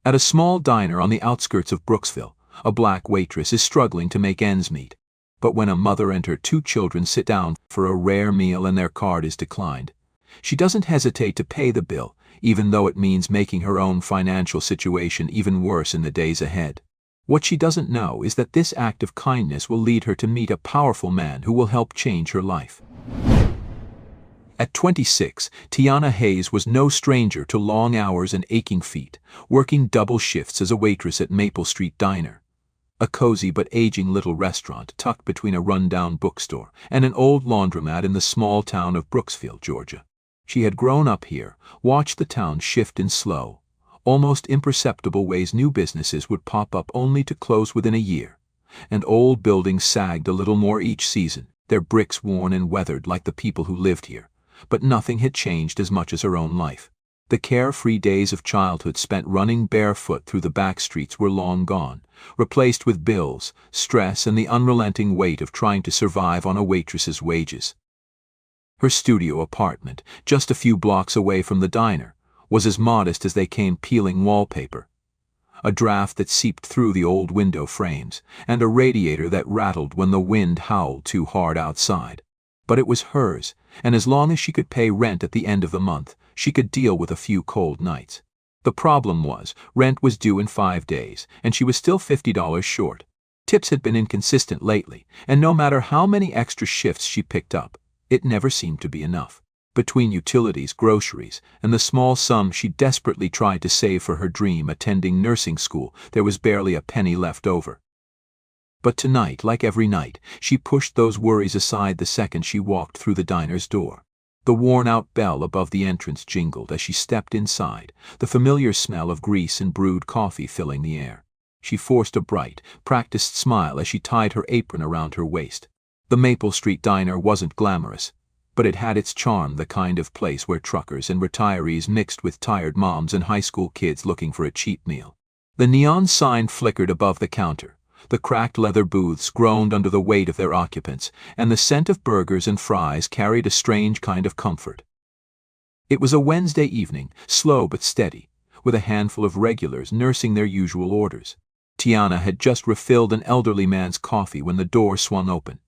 At a small diner on the outskirts of Brooksville, a black waitress is struggling to make ends meet. But when a mother and her 2 children sit down for a rare meal and their card is declined, she doesn't hesitate to pay the bill, even though it means making her own financial situation even worse in the days ahead. What she doesn't know is that this act of kindness will lead her to meet a powerful man who will help change her life. At 26, Tiana Hayes was no stranger to long hours and aching feet, working double shifts as a waitress at Maple Street Diner, a cozy but aging little restaurant tucked between a rundown bookstore and an old laundromat in the small town of Brooksville, Georgia. She had grown up here, watched the town shift in slow, almost imperceptible ways. New businesses would pop up only to close within a year, and old buildings sagged a little more each season, their bricks worn and weathered like the people who lived here. But nothing had changed as much as her own life. The carefree days of childhood spent running barefoot through the back streets were long gone, replaced with bills, stress, and the unrelenting weight of trying to survive on a waitress's wages. Her studio apartment, just a few blocks away from the diner, was as modest as they came peeling wallpaper. A draft that seeped through the old window frames, and a radiator that rattled when the wind howled too hard outside. But it was hers, and as long as she could pay rent at the end of the month, she could deal with a few cold nights. The problem was, rent was due in 5 days, and she was still $50 short. Tips had been inconsistent lately, and no matter how many extra shifts she picked up, it never seemed to be enough. Between utilities, groceries, and the small sum she desperately tried to save for her dream attending nursing school, there was barely a penny left over. But tonight, like every night, she pushed those worries aside the second she walked through the diner's door. The worn-out bell above the entrance jingled as she stepped inside, the familiar smell of grease and brewed coffee filling the air. She forced a bright, practiced smile as she tied her apron around her waist. The Maple Street Diner wasn't glamorous, but it had its charm, the kind of place where truckers and retirees mixed with tired moms and high school kids looking for a cheap meal. The neon sign flickered above the counter. The cracked leather booths groaned under the weight of their occupants, and the scent of burgers and fries carried a strange kind of comfort. It was a Wednesday evening, slow but steady, with a handful of regulars nursing their usual orders. Tiana had just refilled an elderly man's coffee when the door swung open,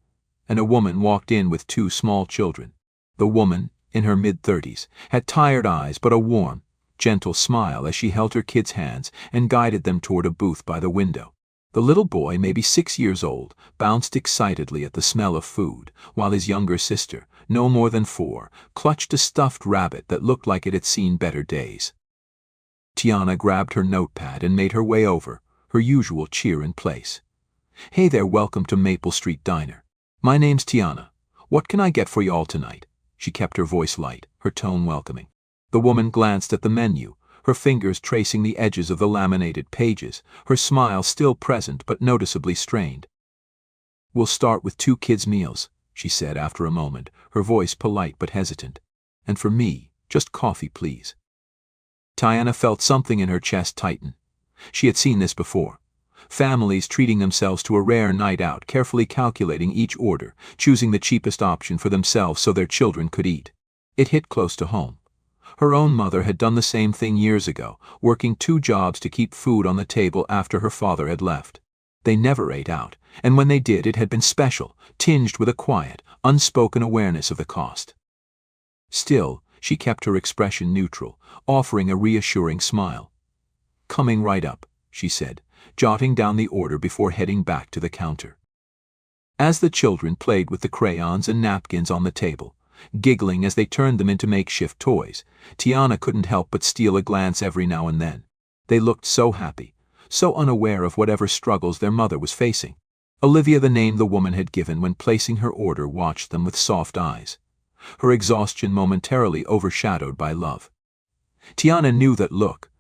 and a woman walked in with 2 small children. The woman, in her mid-30s, had tired eyes but a warm, gentle smile as she held her kids' hands and guided them toward a booth by the window. The little boy, maybe 6 years old, bounced excitedly at the smell of food, while his younger sister, no more than 4, clutched a stuffed rabbit that looked like it had seen better days. Tiana grabbed her notepad and made her way over, her usual cheer in place. "Hey there, welcome to Maple Street Diner. My name's Tiana. What can I get for y'all tonight?" She kept her voice light, her tone welcoming. The woman glanced at the menu, her fingers tracing the edges of the laminated pages, her smile still present but noticeably strained. "We'll start with 2 kids' meals," she said after a moment, her voice polite but hesitant. "And for me, just coffee, please." Tiana felt something in her chest tighten. She had seen this before. Families treating themselves to a rare night out, carefully calculating each order, choosing the cheapest option for themselves so their children could eat. It hit close to home. Her own mother had done the same thing years ago, working 2 jobs to keep food on the table after her father had left. They never ate out, and when they did, it had been special, tinged with a quiet, unspoken awareness of the cost. Still, she kept her expression neutral, offering a reassuring smile. "Coming right up," she said, jotting down the order before heading back to the counter. As the children played with the crayons and napkins on the table, giggling as they turned them into makeshift toys, Tiana couldn't help but steal a glance every now and then. They looked so happy, so unaware of whatever struggles their mother was facing. Olivia, the name the woman had given when placing her order, watched them with soft eyes, her exhaustion momentarily overshadowed by love. Tiana knew that look.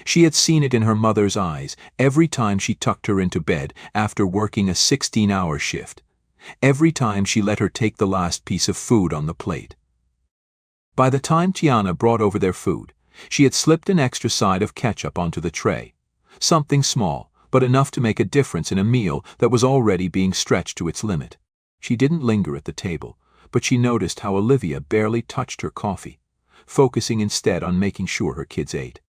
She had seen it in her mother's eyes every time she tucked her into bed after working a 16-hour shift, every time she let her take the last piece of food on the plate. By the time Tiana brought over their food, she had slipped an extra side of ketchup onto the tray, something small, but enough to make a difference in a meal that was already being stretched to its limit. She didn't linger at the table, but she noticed how Olivia barely touched her coffee, focusing instead on making sure her kids ate.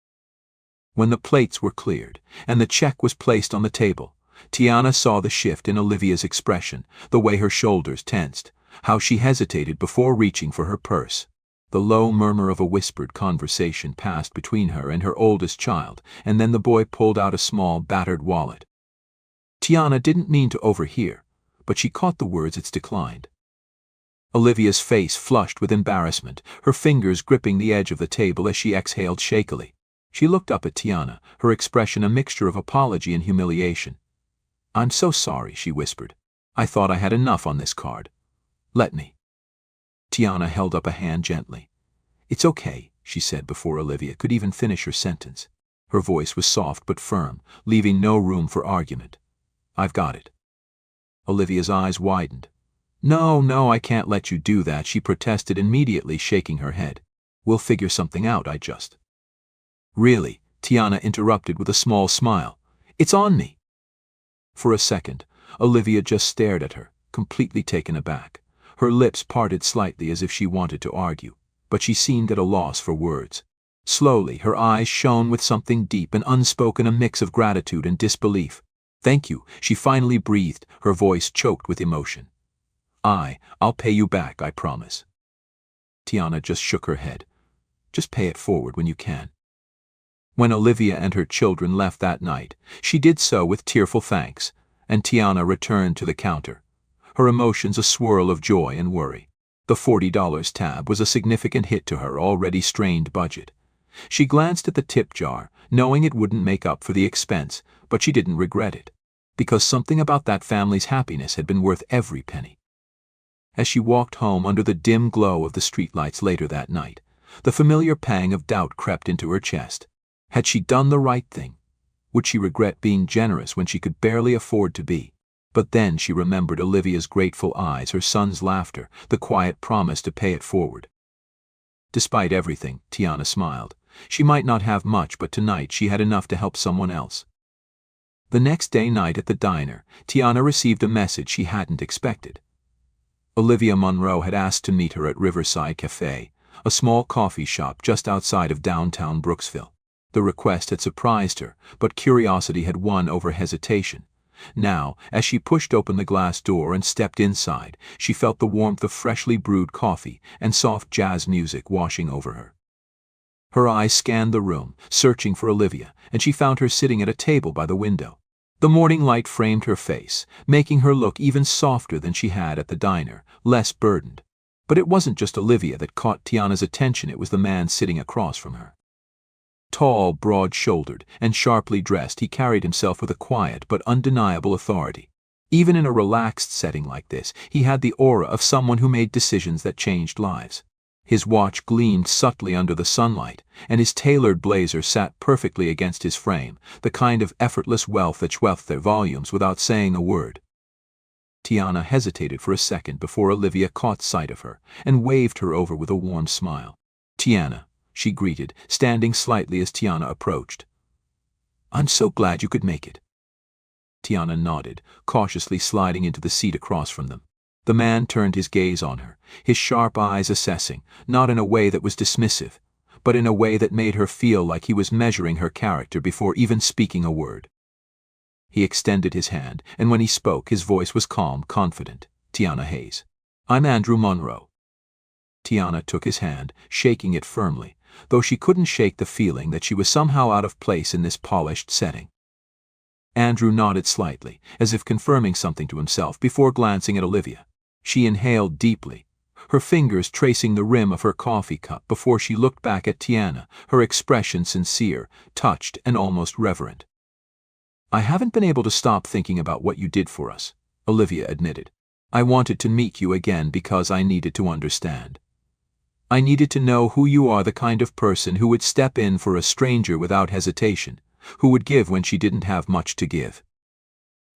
When the plates were cleared, and the check was placed on the table, Tiana saw the shift in Olivia's expression, the way her shoulders tensed, how she hesitated before reaching for her purse. The low murmur of a whispered conversation passed between her and her oldest child, and then the boy pulled out a small, battered wallet. Tiana didn't mean to overhear, but she caught the words it declined. Olivia's face flushed with embarrassment, her fingers gripping the edge of the table as she exhaled shakily. She looked up at Tiana, her expression a mixture of apology and humiliation. "I'm so sorry," she whispered. "I thought I had enough on this card. Let me." Tiana held up a hand gently. "It's okay," she said before Olivia could even finish her sentence. Her voice was soft but firm, leaving no room for argument. "I've got it." Olivia's eyes widened. No, I can't let you do that," she protested, immediately shaking her head. "We'll figure something out, I just—" "Really?" Tiana interrupted with a small smile. "It's on me." For a second, Olivia just stared at her, completely taken aback. Her lips parted slightly as if she wanted to argue, but she seemed at a loss for words. Slowly, her eyes shone with something deep and unspoken, a mix of gratitude and disbelief. "Thank you," she finally breathed, her voice choked with emotion. I'll pay you back, I promise." Tiana just shook her head. "Just pay it forward when you can." When Olivia and her children left that night, she did so with tearful thanks, and Tiana returned to the counter, her emotions a swirl of joy and worry. The $40 tab was a significant hit to her already strained budget. She glanced at the tip jar, knowing it wouldn't make up for the expense, but she didn't regret it, because something about that family's happiness had been worth every penny. As she walked home under the dim glow of the streetlights later that night, the familiar pang of doubt crept into her chest. Had she done the right thing? Would she regret being generous when she could barely afford to be? But then she remembered Olivia's grateful eyes, her son's laughter, the quiet promise to pay it forward. Despite everything, Tiana smiled. She might not have much, but tonight she had enough to help someone else. The next day night at the diner, Tiana received a message she hadn't expected. Olivia Monroe had asked to meet her at Riverside Cafe, a small coffee shop just outside of downtown Brooksville. The request had surprised her, but curiosity had won over hesitation. Now, as she pushed open the glass door and stepped inside, she felt the warmth of freshly brewed coffee and soft jazz music washing over her. Her eyes scanned the room, searching for Olivia, and she found her sitting at a table by the window. The morning light framed her face, making her look even softer than she had at the diner, less burdened. But it wasn't just Olivia that caught Tiana's attention, it was the man sitting across from her. Tall, broad-shouldered, and sharply dressed, he carried himself with a quiet but undeniable authority. Even in a relaxed setting like this, he had the aura of someone who made decisions that changed lives. His watch gleamed subtly under the sunlight, and his tailored blazer sat perfectly against his frame, the kind of effortless wealth that wealth their volumes without saying a word. Tiana hesitated for a second before Olivia caught sight of her, and waved her over with a warm smile. "Tiana," she greeted, standing slightly as Tiana approached. "I'm so glad you could make it." Tiana nodded, cautiously sliding into the seat across from them. The man turned his gaze on her, his sharp eyes assessing, not in a way that was dismissive, but in a way that made her feel like he was measuring her character before even speaking a word. He extended his hand, and when he spoke, his voice was calm, confident. "Tiana Hayes. I'm Andrew Monroe." Tiana took his hand, shaking it firmly, though she couldn't shake the feeling that she was somehow out of place in this polished setting. Andrew nodded slightly, as if confirming something to himself, before glancing at Olivia. She inhaled deeply, her fingers tracing the rim of her coffee cup before she looked back at Tiana, her expression sincere, touched, and almost reverent. "I haven't been able to stop thinking about what you did for us," Olivia admitted. "I wanted to meet you again because I needed to understand. I needed to know who you are, the kind of person who would step in for a stranger without hesitation, who would give when she didn't have much to give."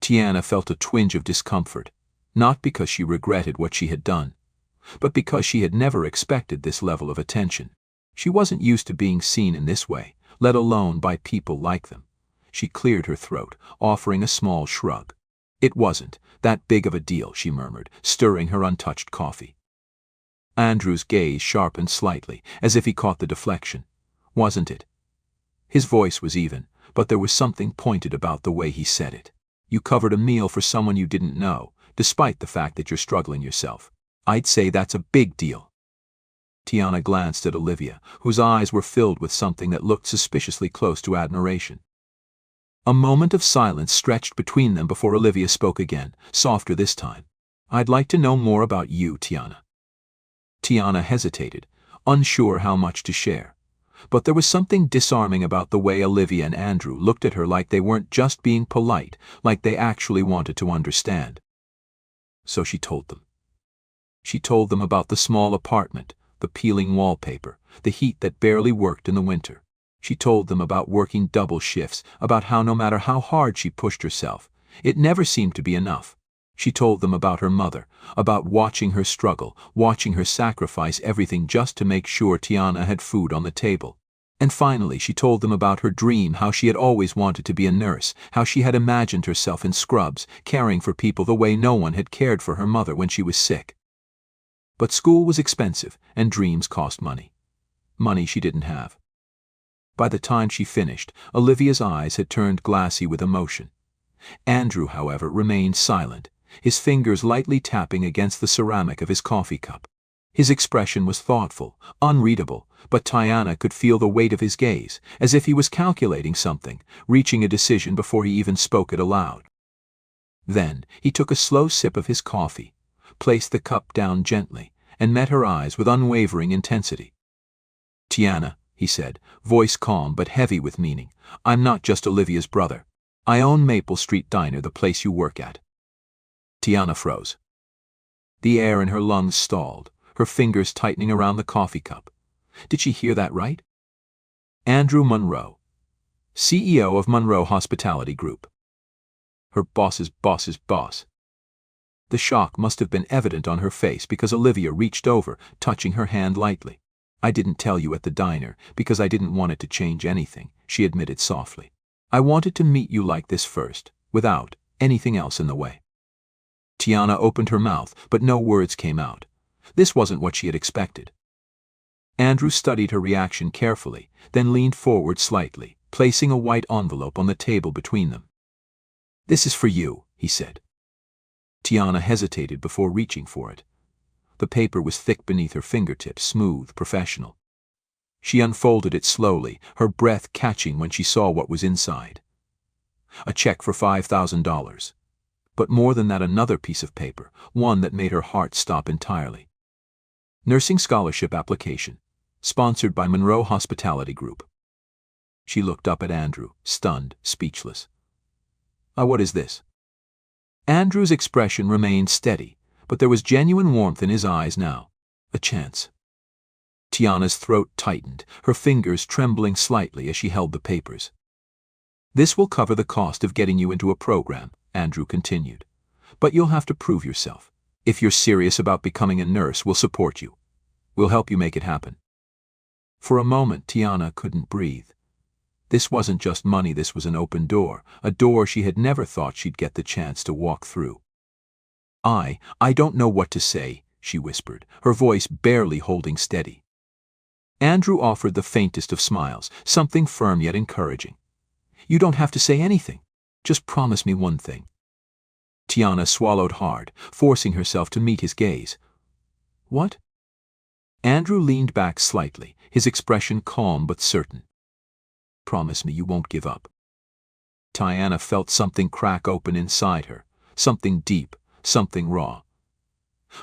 Tiana felt a twinge of discomfort, not because she regretted what she had done, but because she had never expected this level of attention. She wasn't used to being seen in this way, let alone by people like them. She cleared her throat, offering a small shrug. "It wasn't that big of a deal," she murmured, stirring her untouched coffee. Andrew's gaze sharpened slightly, as if he caught the deflection. "Wasn't it?" His voice was even, but there was something pointed about the way he said it. You covered a meal for someone you didn't know, despite the fact that you're struggling yourself. I'd say that's a big deal. Tiana glanced at Olivia, whose eyes were filled with something that looked suspiciously close to admiration. A moment of silence stretched between them before Olivia spoke again, softer this time. I'd like to know more about you, Tiana. Tiana hesitated, unsure how much to share. But there was something disarming about the way Olivia and Andrew looked at her, like they weren't just being polite, like they actually wanted to understand. So she told them. She told them about the small apartment, the peeling wallpaper, the heat that barely worked in the winter. She told them about working double shifts, about how no matter how hard she pushed herself, it never seemed to be enough. She told them about her mother, about watching her struggle, watching her sacrifice everything just to make sure Tiana had food on the table. And finally she told them about her dream, how she had always wanted to be a nurse, how she had imagined herself in scrubs, caring for people the way no one had cared for her mother when she was sick. But school was expensive, and dreams cost money. Money she didn't have. By the time she finished, Olivia's eyes had turned glassy with emotion. Andrew, however, remained silent, his fingers lightly tapping against the ceramic of his coffee cup. His expression was thoughtful, unreadable, but Tiana could feel the weight of his gaze, as if he was calculating something, reaching a decision before he even spoke it aloud. Then he took a slow sip of his coffee, placed the cup down gently, and met her eyes with unwavering intensity. Tiana, he said, voice calm but heavy with meaning, I'm not just Olivia's brother. I own Maple Street Diner, the place you work at. Tiana froze. The air in her lungs stalled, her fingers tightening around the coffee cup. Did she hear that right? Andrew Monroe, CEO of Monroe Hospitality Group. Her boss's boss's boss. The shock must have been evident on her face because Olivia reached over, touching her hand lightly. I didn't tell you at the diner because I didn't want it to change anything, she admitted softly. I wanted to meet you like this first, without anything else in the way. Tiana opened her mouth, but no words came out. This wasn't what she had expected. Andrew studied her reaction carefully, then leaned forward slightly, placing a white envelope on the table between them. This is for you, he said. Tiana hesitated before reaching for it. The paper was thick beneath her fingertips, smooth, professional. She unfolded it slowly, her breath catching when she saw what was inside. A check for $5,000. But more than that, another piece of paper, one that made her heart stop entirely. Nursing scholarship application, sponsored by Monroe Hospitality Group. She looked up at Andrew, stunned, speechless. What is this? Andrew's expression remained steady, but there was genuine warmth in his eyes now. A chance. Tiana's throat tightened, her fingers trembling slightly as she held the papers. This will cover the cost of getting you into a program, Andrew continued. But you'll have to prove yourself. If you're serious about becoming a nurse, we'll support you. We'll help you make it happen. For a moment, Tiana couldn't breathe. This wasn't just money, this was an open door, a door she had never thought she'd get the chance to walk through. I don't know what to say, she whispered, her voice barely holding steady. Andrew offered the faintest of smiles, something firm yet encouraging. You don't have to say anything. Just promise me one thing. Tiana swallowed hard, forcing herself to meet his gaze. What? Andrew leaned back slightly, his expression calm but certain. Promise me you won't give up. Tiana felt something crack open inside her, something deep, something raw.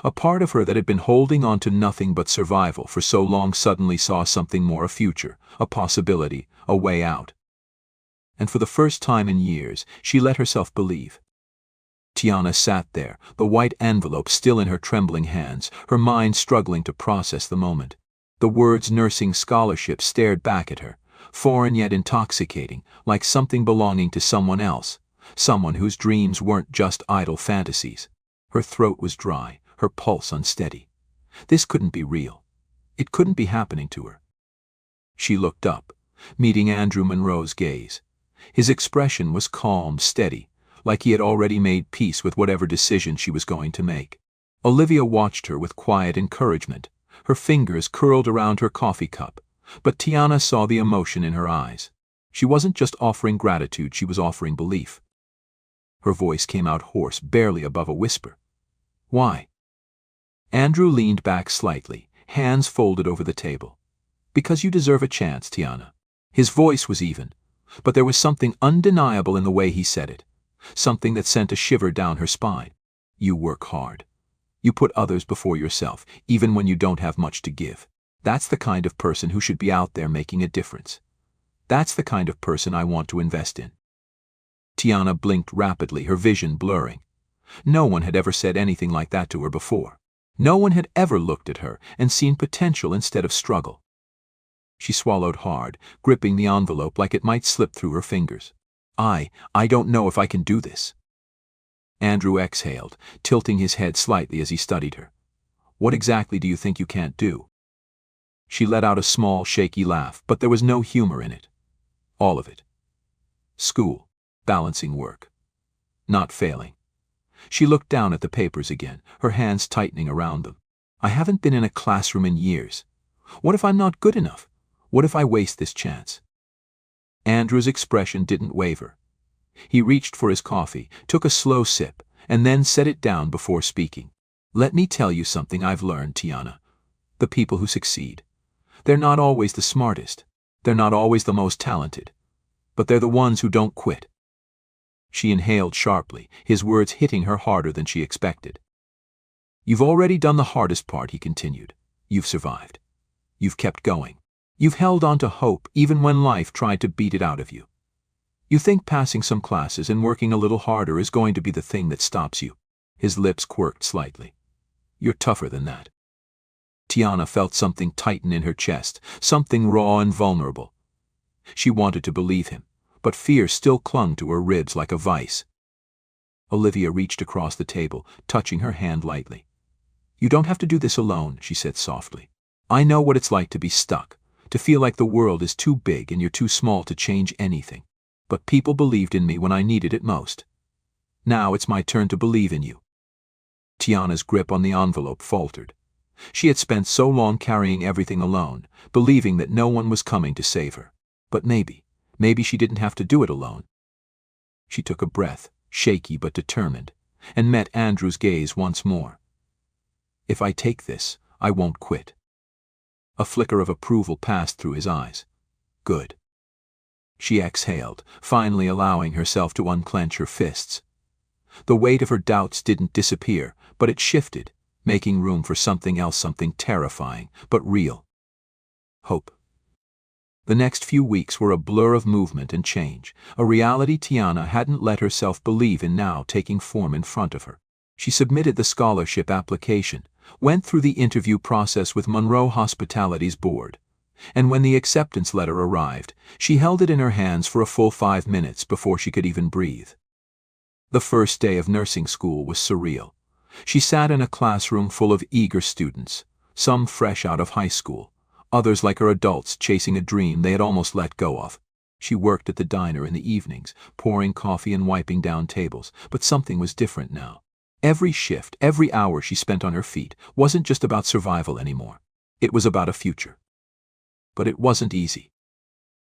A part of her that had been holding on to nothing but survival for so long suddenly saw something more, a future, a possibility, a way out. And for the first time in years, she let herself believe. Tiana sat there, the white envelope still in her trembling hands, her mind struggling to process the moment. The words nursing scholarship stared back at her, foreign yet intoxicating, like something belonging to someone else, someone whose dreams weren't just idle fantasies. Her throat was dry, her pulse unsteady. This couldn't be real. It couldn't be happening to her. She looked up, meeting Andrew Monroe's gaze. His expression was calm, steady, like he had already made peace with whatever decision she was going to make. Olivia watched her with quiet encouragement, her fingers curled around her coffee cup, but Tiana saw the emotion in her eyes. She wasn't just offering gratitude, she was offering belief. Her voice came out hoarse, barely above a whisper. Why? Andrew leaned back slightly, hands folded over the table. Because you deserve a chance, Tiana. His voice was even, but there was something undeniable in the way he said it, something that sent a shiver down her spine. You work hard. You put others before yourself, even when you don't have much to give. That's the kind of person who should be out there making a difference. That's the kind of person I want to invest in. Tiana blinked rapidly, her vision blurring. No one had ever said anything like that to her before. No one had ever looked at her and seen potential instead of struggle. She swallowed hard, gripping the envelope like it might slip through her fingers. I don't know if I can do this. Andrew exhaled, tilting his head slightly as he studied her. What exactly do you think you can't do? She let out a small, shaky laugh, but there was no humor in it. All of it. School, balancing work, not failing. She looked down at the papers again, her hands tightening around them. I haven't been in a classroom in years. What if I'm not good enough? What if I waste this chance? Andrew's expression didn't waver. He reached for his coffee, took a slow sip, and then set it down before speaking. Let me tell you something I've learned, Tiana. The people who succeed, they're not always the smartest. They're not always the most talented. But they're the ones who don't quit. She inhaled sharply, his words hitting her harder than she expected. You've already done the hardest part, he continued. You've survived. You've kept going. You've held on to hope even when life tried to beat it out of you. You think passing some classes and working a little harder is going to be the thing that stops you. His lips quirked slightly. You're tougher than that. Tiana felt something tighten in her chest, something raw and vulnerable. She wanted to believe him, but fear still clung to her ribs like a vice. Olivia reached across the table, touching her hand lightly. You don't have to do this alone, she said softly. I know what it's like to be stuck, to feel like the world is too big and you're too small to change anything. But people believed in me when I needed it most. Now it's my turn to believe in you. Tiana's grip on the envelope faltered. She had spent so long carrying everything alone, believing that no one was coming to save her. But maybe she didn't have to do it alone. She took a breath, shaky but determined, and met Andrew's gaze once more. If I take this, I won't quit. A flicker of approval passed through his eyes. Good. She exhaled, finally allowing herself to unclench her fists. The weight of her doubts didn't disappear, but it shifted, making room for something else, something terrifying, but real. Hope. The next few weeks were a blur of movement and change, a reality Tiana hadn't let herself believe in now taking form in front of her. She submitted the scholarship application, went through the interview process with Monroe Hospitality's board, and when the acceptance letter arrived, she held it in her hands for a full 5 minutes before she could even breathe. The first day of nursing school was surreal. She sat in a classroom full of eager students, some fresh out of high school, others like her adults chasing a dream they had almost let go of. She worked at the diner in the evenings, pouring coffee and wiping down tables, but something was different now. Every shift, every hour she spent on her feet wasn't just about survival anymore. It was about a future. But it wasn't easy.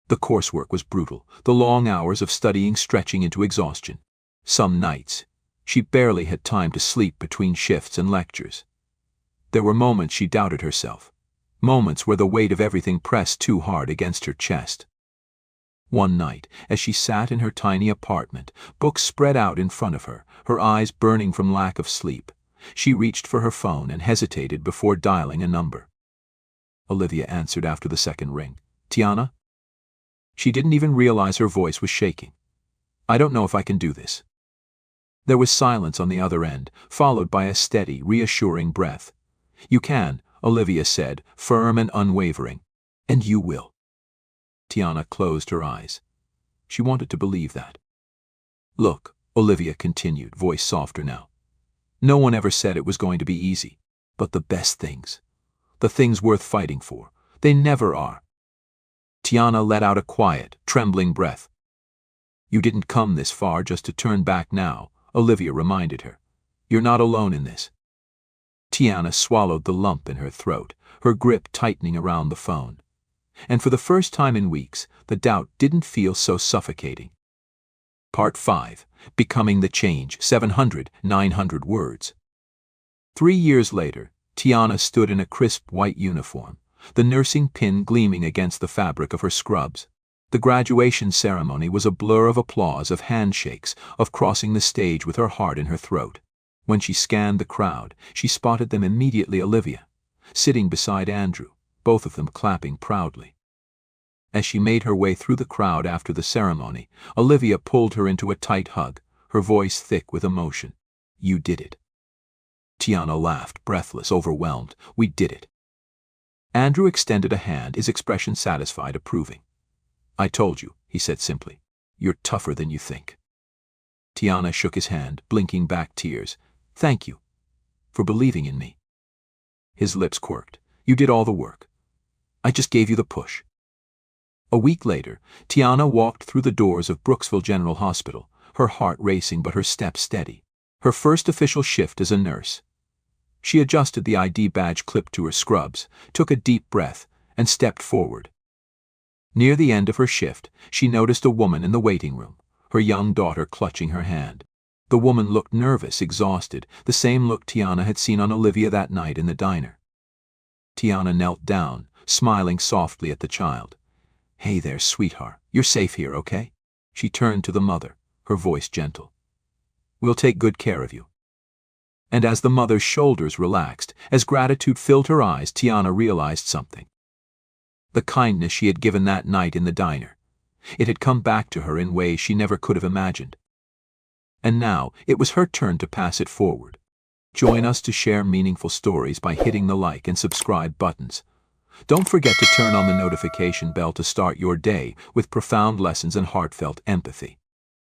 The coursework was brutal, the long hours of studying stretching into exhaustion. Some nights, she barely had time to sleep between shifts and lectures. There were moments she doubted herself, moments where the weight of everything pressed too hard against her chest. One night, as she sat in her tiny apartment, books spread out in front of her, her eyes burning from lack of sleep, she reached for her phone and hesitated before dialing a number. Olivia answered after the second ring. Tiana? She didn't even realize her voice was shaking. I don't know if I can do this. There was silence on the other end, followed by a steady, reassuring breath. You can, Olivia said, firm and unwavering. And you will. Tiana closed her eyes. She wanted to believe that. Look, Olivia continued, voice softer now. No one ever said it was going to be easy. But the best things, the things worth fighting for, they never are. Tiana let out a quiet, trembling breath. You didn't come this far just to turn back now, Olivia reminded her. You're not alone in this. Tiana swallowed the lump in her throat, her grip tightening around the phone. And for the first time in weeks, the doubt didn't feel so suffocating. Part 5. Becoming the Change, 700-900 words. 3 years later, Tiana stood in a crisp white uniform, the nursing pin gleaming against the fabric of her scrubs. The graduation ceremony was a blur of applause, of handshakes, of crossing the stage with her heart in her throat. When she scanned the crowd, she spotted them immediately: Olivia, sitting beside Andrew, both of them clapping proudly. As she made her way through the crowd after the ceremony, Olivia pulled her into a tight hug, her voice thick with emotion. "You did it." Tiana laughed, breathless, overwhelmed. "We did it." Andrew extended a hand, his expression satisfied, approving. "I told you," he said simply. "You're tougher than you think." Tiana shook his hand, blinking back tears. "Thank you for believing in me." His lips quirked. "You did all the work. I just gave you the push." A week later, Tiana walked through the doors of Brooksville General Hospital, her heart racing but her steps steady. Her first official shift as a nurse. She adjusted the ID badge clipped to her scrubs, took a deep breath, and stepped forward. Near the end of her shift, she noticed a woman in the waiting room, her young daughter clutching her hand. The woman looked nervous, exhausted, the same look Tiana had seen on Olivia that night in the diner. Tiana knelt down, smiling softly at the child. "Hey there, sweetheart. You're safe here, okay?" She turned to the mother, her voice gentle. "We'll take good care of you." And as the mother's shoulders relaxed, as gratitude filled her eyes, Tiana realized something. The kindness she had given that night in the diner, it had come back to her in ways she never could have imagined. And now it was her turn to pass it forward. Join us to share meaningful stories by hitting the like and subscribe buttons. Don't forget to turn on the notification bell to start your day with profound lessons and heartfelt empathy.